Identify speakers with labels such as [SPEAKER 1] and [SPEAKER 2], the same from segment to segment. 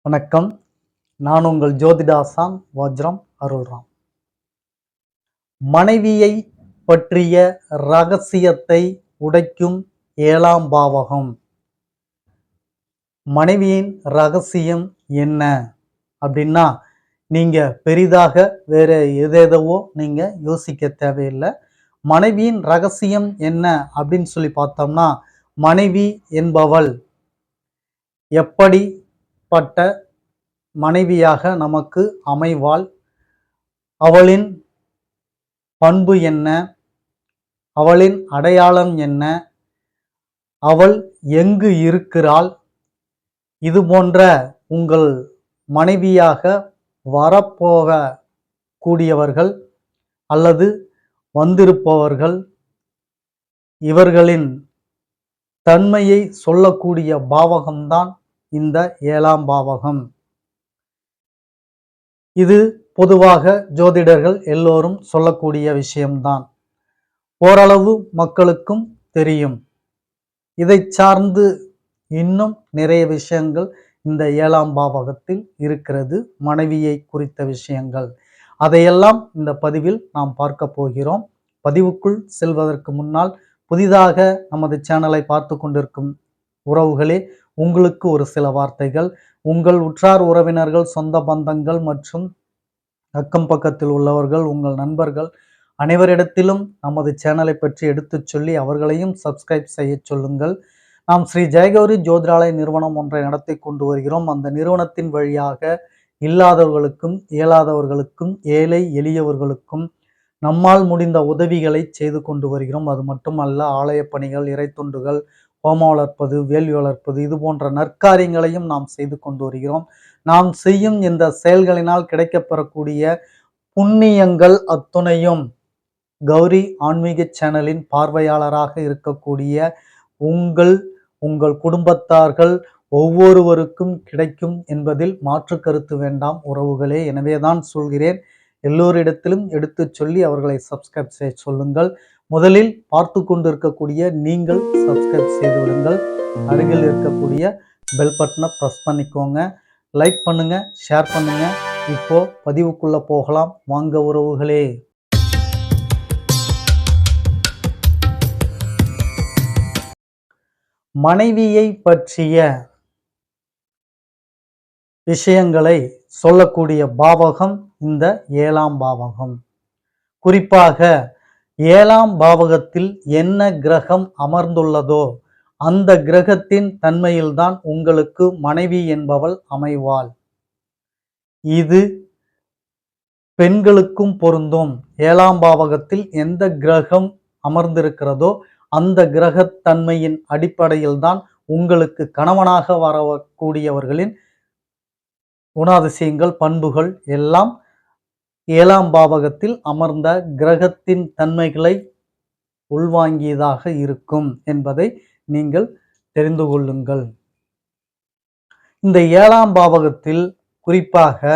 [SPEAKER 1] வணக்கம். நான் உங்கள் ஜோதிடாசான் வஜ்ரம் அருள்ராம். மனைவியை பற்றிய ரகசியத்தை உடைக்கும் 7ஆம் பாவகம். மனைவியின் ரகசியம் என்ன அப்படின்னா, நீங்க பெரிதாக வேற எதேதவோ நீங்க யோசிக்க தேவையில்லை. மனைவியின் ரகசியம் என்ன அப்படின்னு சொல்லி பார்த்தோம்னா, மனைவி என்பவள் எப்படிப்பட்ட மனைவியாக நமக்கு அமைவாள், அவளின் பண்பு என்ன, அவளின் அடையாளம் என்ன, அவள் எங்கு இருக்கிறாள், இது போன்ற உங்கள் மனைவியாக வரப்போக கூடியவர்கள் அல்லது வந்திருப்பவர்கள் இவர்களின் தன்மையை சொல்லக்கூடிய பாவகம்தான் இந்த 7ஆம் பாவகம். இது பொதுவாக ஜோதிடர்கள் எல்லோரும் சொல்லக்கூடிய விஷயம்தான். ஓரளவு மக்களுக்கும் தெரியும். இதை சார்ந்து இன்னும் நிறைய விஷயங்கள் இந்த 7ஆம் பாவகத்தில் இருக்கிறது, மனைவியை குறித்த விஷயங்கள். அதையெல்லாம் இந்த பதிவில் நாம் பார்க்க போகிறோம். பதிவுக்குள் செல்வதற்கு முன்னால் புதிதாக நமது சேனலை பார்த்து கொண்டிருக்கும் உறவுகளே, உங்களுக்கு ஒரு சில வார்த்தைகள். உங்கள் உற்றார் உறவினர்கள், சொந்த பந்தங்கள் மற்றும் அக்கம் பக்கத்தில் உள்ளவர்கள், உங்கள் நண்பர்கள் அனைவரிடத்திலும் நமது சேனலை பற்றி எடுத்துச் சொல்லி அவர்களையும் சப்ஸ்கிரைப் செய்ய சொல்லுங்கள். நாம் ஸ்ரீ ஜெயகௌரி ஜோதிடாலய நிறுவனம் ஒன்றை நடத்தி கொண்டு வருகிறோம். அந்த நிறுவனத்தின் வழியாக இல்லாதவர்களுக்கும் இயலாதவர்களுக்கும் ஏழை எளியவர்களுக்கும் நம்மால் முடிந்த உதவிகளை செய்து கொண்டு வருகிறோம். அது மட்டுமல்ல, ஆலய பணிகள், இறை தொண்டுகள், ஹோமம் வளர்ப்பது, வேள்வி வளர்ப்பது, இது போன்ற நற்காரியங்களையும் நாம் செய்து கொண்டு வருகிறோம். நாம் செய்யும் இந்த செயல்களினால் கிடைக்கப்பெறக்கூடிய புண்ணியங்கள் அத்துணையும் கௌரி ஆன்மீக சேனலின் பார்வையாளராக இருக்கக்கூடிய உங்கள் குடும்பத்தார்கள் ஒவ்வொருவருக்கும் கிடைக்கும் என்பதில் மாற்று கருத்து வேண்டாம் உறவுகளே. எனவேதான் சொல்கிறேன், எல்லோரிடத்திலும் எடுத்து சொல்லி அவர்களை சப்ஸ்கிரைப் செய்ய சொல்லுங்கள். முதலில் பார்த்து கொண்டு இருக்கக்கூடிய நீங்கள் சப்ஸ்கிரைப் செய்து விடுங்கள். அருகில் இருக்கக்கூடிய பெல் பட்டனை ப்ரெஸ் பண்ணிக்கோங்க. லைக் பண்ணுங்க, ஷேர் பண்ணுங்க. இப்போ பதிவுக்குள்ள போகலாம் வாங்க உறவுகளே. மனைவியை பற்றிய விஷயங்களை சொல்லக்கூடிய பாவகம் இந்த 7ஆம் பாவகம். குறிப்பாக 7ஆம் பாவகத்தில் என்ன கிரகம் அமர்ந்துள்ளதோ அந்த கிரகத்தின் தன்மையில்தான் உங்களுக்கு மனைவி என்பவள் அமைவாள். இது பெண்களுக்கும் பொருந்தும். 7ஆம் பாவகத்தில் எந்த கிரகம் அமர்ந்திருக்கிறதோ அந்த கிரகத்தன்மையின் அடிப்படையில் தான் உங்களுக்கு கணவனாக வரக்கூடியவர்களின் குணாதிசயங்கள், பண்புகள் எல்லாம் 7ஆம் பாவகத்தில் அமர்ந்த கிரகத்தின் தன்மைகளை உள்வாங்கியதாக இருக்கும் என்பதை நீங்கள் தெரிந்து கொள்ளுங்கள். இந்த 7ஆம் பாவகத்தில் குறிப்பாக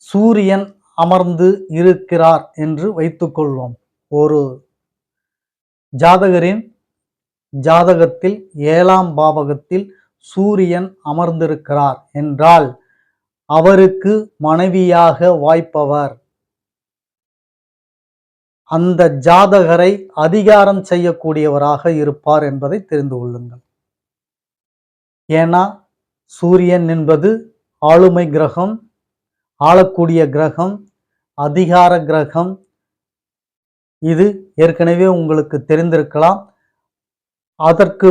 [SPEAKER 1] சூரியன் அமர்ந்து இருக்கிறார் என்று வைத்துக்கொள்வோம். ஒரு ஜாதகரின் ஜாதகத்தில் 7ஆம் பாவகத்தில் சூரியன் அமர்ந்திருக்கிறார் என்றால் அவருக்கு மனைவியாக வாய்ப்பவர் அந்த ஜாதகரை அதிகாரம் செய்யக்கூடியவராக இருப்பார் என்பதை தெரிந்து கொள்ளுங்கள். ஏன்னா சூரியன் என்பது ஆளுமை கிரகம், ஆளக்கூடிய கிரகம், அதிகார கிரகம். இது ஏற்கனவே உங்களுக்கு தெரிந்திருக்கலாம். அதற்கு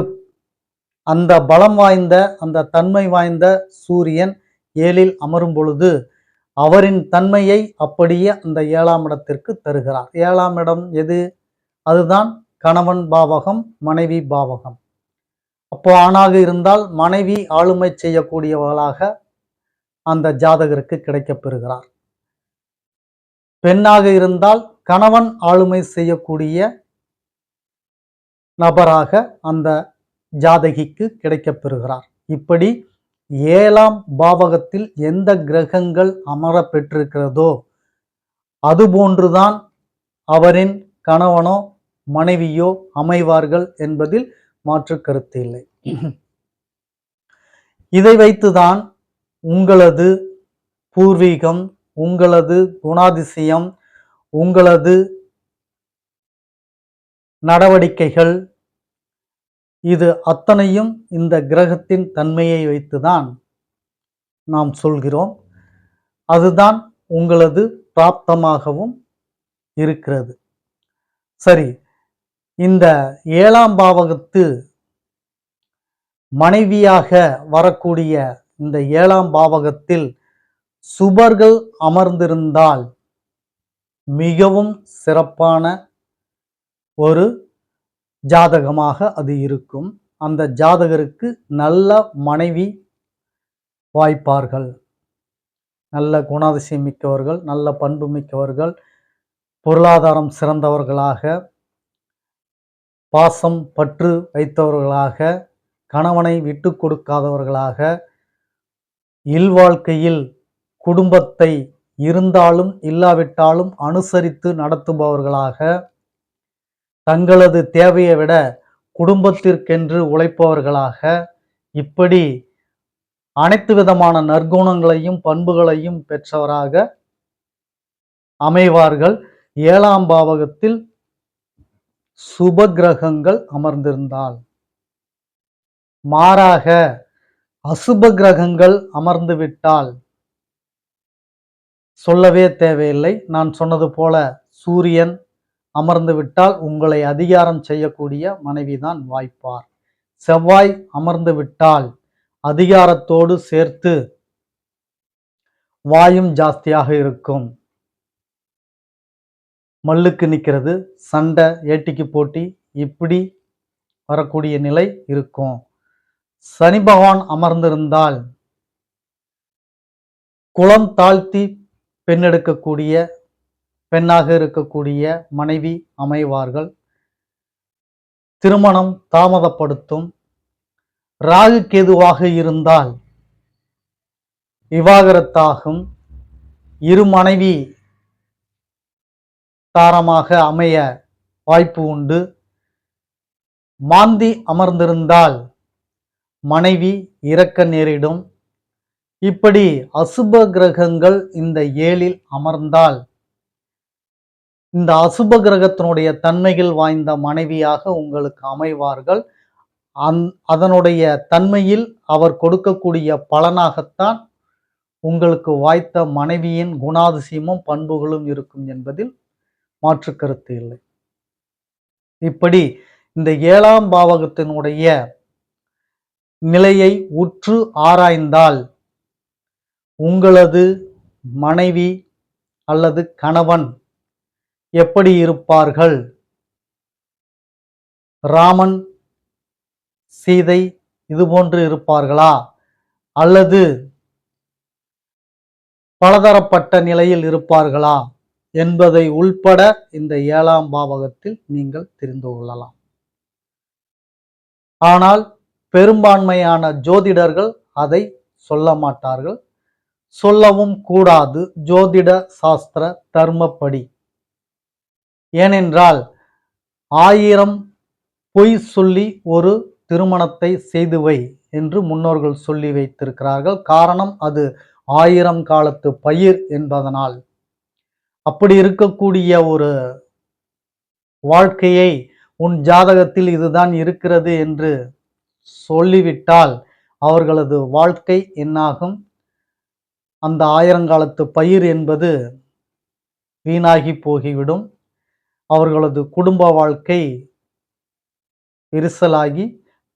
[SPEAKER 1] அந்த பலம் வாய்ந்த, அந்த தன்மை வாய்ந்த சூரியன் 7இல் அமரும் பொழுது அவரின் தன்மையை அப்படியே அந்த 7ஆம் இடத்திற்கு தருகிறார். 7ஆம் இடம் எது? அதுதான் கணவன் பாவகம், மனைவி பாவகம். அப்போ ஆணாக இருந்தால் மனைவி ஆளுமை செய்யக்கூடியவர்களாக அந்த ஜாதகருக்கு கிடைக்கப் பெறுகிறார். பெண்ணாக இருந்தால் கணவன் ஆளுமை செய்யக்கூடிய நபராக அந்த ஜாதகிக்கு கிடைக்கப் பெறுகிறார். இப்படி 7ஆம் பாவகத்தில் எந்த கிரகங்கள் அமர பெற்றிருக்கிறதோ அதுபோன்றுதான் அவரின் கணவனோ மனைவியோ அமைவார்கள் என்பதில் மாற்று கருத்து இல்லை. இதை வைத்துதான் உங்களது பூர்வீகம், உங்களது குணாதிசயம், உங்களது நடவடிக்கைகள், இது அத்தனையும் இந்த கிரகத்தின் தன்மையை வைத்துதான் நாம் சொல்கிறோம். அதுதான் உங்களது பிராப்தமாகவும் இருக்கிறது. சரி, இந்த 7ஆம் பாவகத்து மனைவியாக வரக்கூடிய இந்த 7ஆம் பாவகத்தில் சுபர்கள் அமர்ந்திருந்தால் மிகவும் சிறப்பான ஒரு ஜாதகமாக அது இருக்கும். அந்த ஜாதகருக்கு நல்ல மனைவி வாய்ப்பார்கள், நல்ல குணாதிசயம் மிக்கவர்கள், நல்ல பண்பு மிக்கவர்கள், பொருளாதாரம் சிறந்தவர்களாக, பாசம் பற்று வைத்தவர்களாக, கணவனை விட்டு கொடுக்காதவர்களாக, இல்வாழ்க்கையில் குடும்பத்தை இருந்தாலும் இல்லாவிட்டாலும் அனுசரித்து நடத்துபவர்களாக, தங்களது தேவையை விட குடும்பத்திற்கென்று உழைப்பவர்களாக, இப்படி அனைத்து விதமான நற்குணங்களையும் பண்புகளையும் பெற்றவராக அமைவார்கள் 7ஆம் பாவகத்தில் சுப கிரகங்கள் அமர்ந்திருந்தால். மாறாக அசுப கிரகங்கள் அமர்ந்து விட்டால் சொல்லவே தேவையில்லை. நான் சொன்னது போல சூரியன் அமர்ந்து விட்டால் உங்களை அதிகாரம் செய்யக்கூடிய மனைவிதான் வாய்ப்பார். செவ்வாய் அமர்ந்து விட்டால் அதிகாரத்தோடு சேர்த்து வாயும் ஜாஸ்தியாக இருக்கும். மல்லுக்கு நிற்கிறது, சண்டை, ஏட்டிக்கு போட்டி, இப்படி வரக்கூடிய நிலை இருக்கும். சனி பகவான் அமர்ந்திருந்தால் குலம் தாழ்த்தி பெண்ணெடுக்கக்கூடிய பெண்ணாக இருக்கக்கூடிய மனைவி அமைவார்கள். திருமணம் தாமதப்படுத்தும். ராகு கேதுவாக இருந்தால் விவாகரத்தாகும். இரு மனைவி தாரமாக அமைய வாய்ப்பு உண்டு. மாந்தி அமர்ந்திருந்தால் மனைவி இறக்க நேரிடும். இப்படி அசுப கிரகங்கள் இந்த 7இல் அமர்ந்தால் இந்த அசுப கிரகத்தினுடைய தன்மைகள் வாய்ந்த மனைவியாக உங்களுக்கு அமைவார்கள். அதனுடைய தன்மையில் அவர் கொடுக்கக்கூடிய பலனாகத்தான் உங்களுக்கு வாய்த்த மனைவியின் குணாதிசயமும் பண்புகளும் இருக்கும் என்பதில் மாற்று கருத்து இல்லை. இப்படி இந்த 7ஆம் பாவகத்தினுடைய நிலையை உற்று ஆராய்ந்தால் உங்களது மனைவி அல்லது கணவன் எப்படி இருப்பார்கள்? ராமன் சீதை இதுபோன்று இருப்பார்களா, அல்லது பலதரப்பட்ட நிலையில் இருப்பார்களா என்பதை உள்பட இந்த 7ஆம் பாவகத்தில் நீங்கள் தெரிந்து கொள்ளலாம். ஆனால் பெரும்பான்மையான ஜோதிடர்கள் அதை சொல்ல மாட்டார்கள், சொல்லவும் கூடாது ஜோதிட சாஸ்திர தர்மப்படி. ஏனென்றால் 1000 பொய் சொல்லி ஒரு திருமணத்தை செய்து வை என்று முன்னோர்கள் சொல்லி வைத்திருக்கிறார்கள். காரணம், அது 1000 காலத்து பயிர் என்பதனால். அப்படி இருக்கக்கூடிய ஒரு வாழ்க்கையை உன் ஜாதகத்தில் இதுதான் இருக்கிறது என்று சொல்லிவிட்டால் அவர்களது வாழ்க்கை என்னாகும்? அந்த 1000 காலத்து பயிர் என்பது வீணாகி போகிவிடும். அவர்களது குடும்ப வாழ்க்கை விரிசலாகி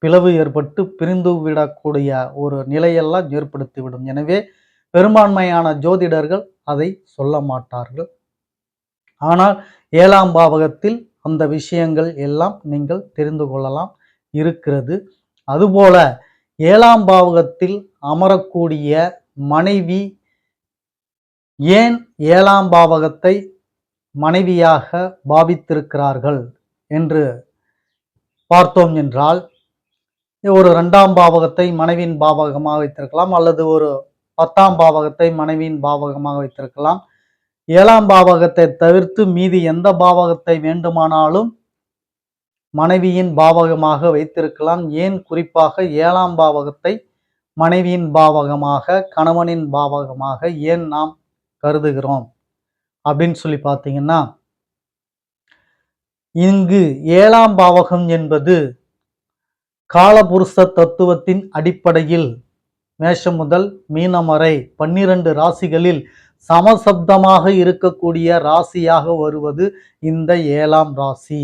[SPEAKER 1] பிளவு ஏற்பட்டு பிரிந்து விடக்கூடிய ஒரு நிலையெல்லாம் ஏற்படுத்திவிடும். எனவே பெரும்பான்மையான ஜோதிடர்கள் அதை சொல்ல மாட்டார்கள். ஆனால் 7ஆம் பாவகத்தில் அந்த விஷயங்கள் எல்லாம் நீங்கள் தெரிந்து கொள்ளலாம் இருக்கிறது. அதுபோல 7ஆம் பாவகத்தில் அமரக்கூடிய மனைவி ஏன் 7ஆம் பாவகத்தை மனைவியாக பாவித்திருக்கிறார்கள் என்று பார்த்தோம் என்றால், ஒரு 2ஆம் பாவகத்தை மனைவியின் பாவகமாக வைத்திருக்கலாம், அல்லது ஒரு 10ஆம் பாவகத்தை மனைவியின் பாவகமாக வைத்திருக்கலாம். 7ஆம் பாவகத்தை தவிர்த்து மீதி எந்த பாவகத்தை வேண்டுமானாலும் மனைவியின் பாவகமாக வைத்திருக்கலாம். ஏன் குறிப்பாக 7ஆம் பாவகத்தை மனைவியின் பாவகமாக, கணவனின் பாவகமாக ஏன் நாம் கருதுகிறோம் அப்படின்னு சொல்லி பார்த்தீங்கன்னா, இங்கு 7ஆம் பாவகம் என்பது காலபுருஷ தத்துவத்தின் அடிப்படையில் மேஷம் முதல் மீனம் வரை 12 ராசிகளில் சமசப்தமாக இருக்கக்கூடிய ராசியாக வருவது இந்த 7ஆம் ராசி.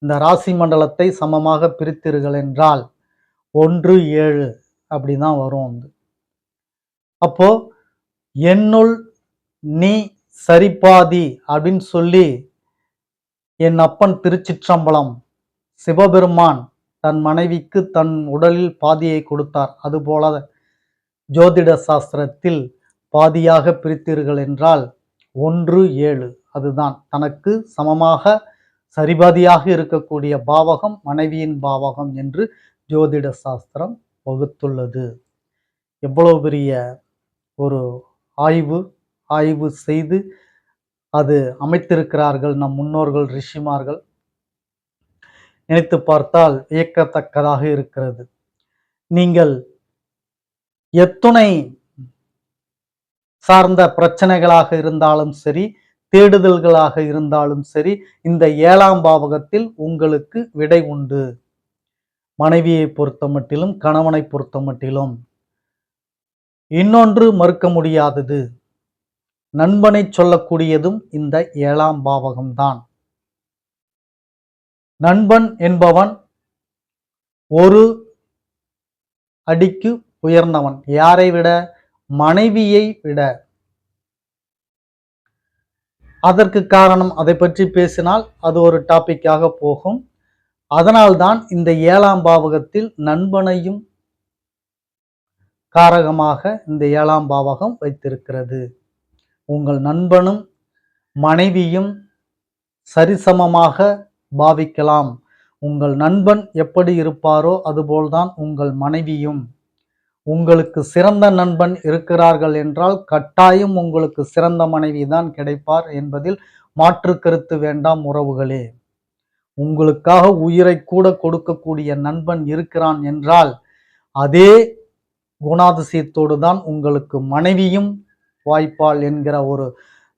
[SPEAKER 1] இந்த ராசி மண்டலத்தை சமமாக பிரித்தீர்கள் என்றால் 1, 7 அப்படிதான் வரும். அப்போ என்னுள் நீ சரிபாதி அப்படின்னு சொல்லி என் அப்பன் திருச்சிற்றம்பலம் சிவபெருமான் தன் மனைவிக்கு தன் உடலில் பாதியை கொடுத்தார். அதுபோல ஜோதிட சாஸ்திரத்தில் பாதியாக பிரித்தீர்கள் என்றால் 1, 7 அதுதான் தனக்கு சமமாக சரிபாதியாக இருக்கக்கூடிய பாவகம் மனைவியின் பாவகம் என்று ஜோதிட சாஸ்திரம் வகுத்துள்ளது. எவ்வளவு பெரிய ஒரு ஆய்வு செய்து அது அமைத்திருக்கிறார்கள் நம் முன்னோர்கள் ரிஷிமார்கள். நினைத்து பார்த்தால் வியக்கத்தக்கதாக இருக்கிறது. நீங்கள் எத்துணை சார்ந்த பிரச்சனைகளாக இருந்தாலும் சரி, தேடுதல்களாக இருந்தாலும் சரி, இந்த 7ஆம் பாவகத்தில் உங்களுக்கு விடை உண்டு. மனைவியை பொறுத்த மட்டிலும், கணவனை பொறுத்த மட்டிலும். இன்னொன்று மறுக்க முடியாதது, நண்பனை சொல்லக்கூடியதும் இந்த 7ஆம் பாவகம்தான். நண்பன் என்பவன் ஒரு அடிக்கு உயர்ந்தவன். யாரை விட? மனைவியை விட. அதற்கு காரணம் அதை பற்றி பேசினால் அது ஒரு டாபிக்காக போகும். அதனால்தான் இந்த 7ஆம் பாவகத்தில் நண்பனையும் காரகமாக இந்த 7ஆம் பாவகம் வைத்திருக்கிறது. உங்கள் நண்பனும் மனைவியும் சரிசமமாக பாவிக்கலாம். உங்கள் நண்பன் எப்படி இருப்பாரோ அதுபோல்தான் உங்கள் மனைவியும். உங்களுக்கு சிறந்த நண்பன் இருக்கிறார்கள் என்றால் கட்டாயம் உங்களுக்கு சிறந்த மனைவி தான் கிடைப்பார் என்பதில் மாற்று கருத்து வேண்டாம் உறவுகளே. உங்களுக்காக உயிரை கூட கொடுக்கக்கூடிய நண்பன் இருக்கிறான் என்றால் அதே குணாதிசயத்தோடு தான் உங்களுக்கு மனைவியும் வாய்ப்பாள் என்கிற ஒரு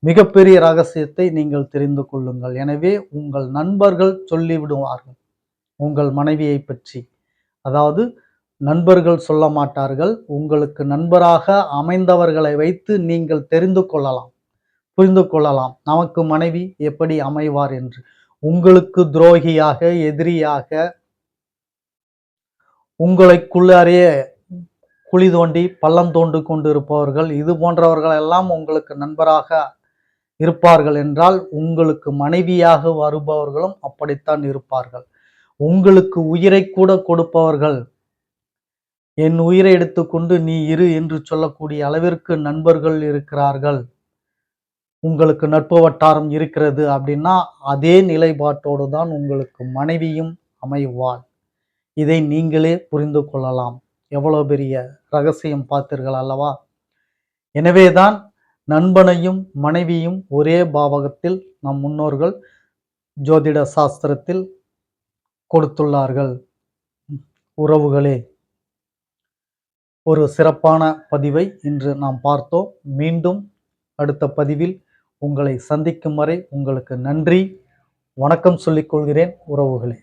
[SPEAKER 1] மிகப்பெரிய ரகசியத்தை நீங்கள் தெரிந்து கொள்ளுங்கள். எனவே உங்கள் நண்பர்கள் சொல்லிவிடுவார்கள் உங்கள் மனைவியை பற்றி. அதாவது நண்பர்கள் சொல்ல மாட்டார்கள். உங்களுக்கு நண்பராக அமைந்தவர்களை வைத்து நீங்கள் தெரிந்து கொள்ளலாம், புரிந்து கொள்ளலாம் நமக்கு மனைவி எப்படி அமைவார் என்று. உங்களுக்கு துரோகியாக, எதிரியாக, உங்களுக்குள்ளாரே குழி தோண்டி பள்ளம் தோண்டு கொண்டு இருப்பவர்கள், இது போன்றவர்கள் எல்லாம் உங்களுக்கு நண்பராக இருப்பார்கள் என்றால் உங்களுக்கு மனைவியாக வருபவர்களும் அப்படித்தான் இருப்பார்கள். உங்களுக்கு உயிரை கூட கொடுப்பவர்கள், என் உயிரை எடுத்துக்கொண்டு நீ இரு என்று சொல்லக்கூடிய அளவிற்கு நண்பர்கள் இருக்கிறார்கள், உங்களுக்கு நட்பு வட்டாரம் இருக்கிறது அப்படின்னா அதே நிலைப்பாட்டோடு தான் உங்களுக்கு மனைவியும் அமைவாள். இதை நீங்களே புரிந்து கொள்ளலாம். எவ்வளவு பெரிய ரகசியம் பார்த்தீர்கள் அல்லவா? எனவேதான் நண்பனையும் மனைவியும் ஒரே பாவகத்தில் நம் முன்னோர்கள் ஜோதிட சாஸ்திரத்தில் கொடுத்துள்ளார்கள். உறவுகளே, ஒரு சிறப்பான பதிவை இன்று நாம் பார்த்தோம். மீண்டும் அடுத்த பதிவில் உங்களை சந்திக்கும் வரை உங்களுக்கு நன்றி, வணக்கம் சொல்லிக் கொள்கிறேன் உறவுகளே.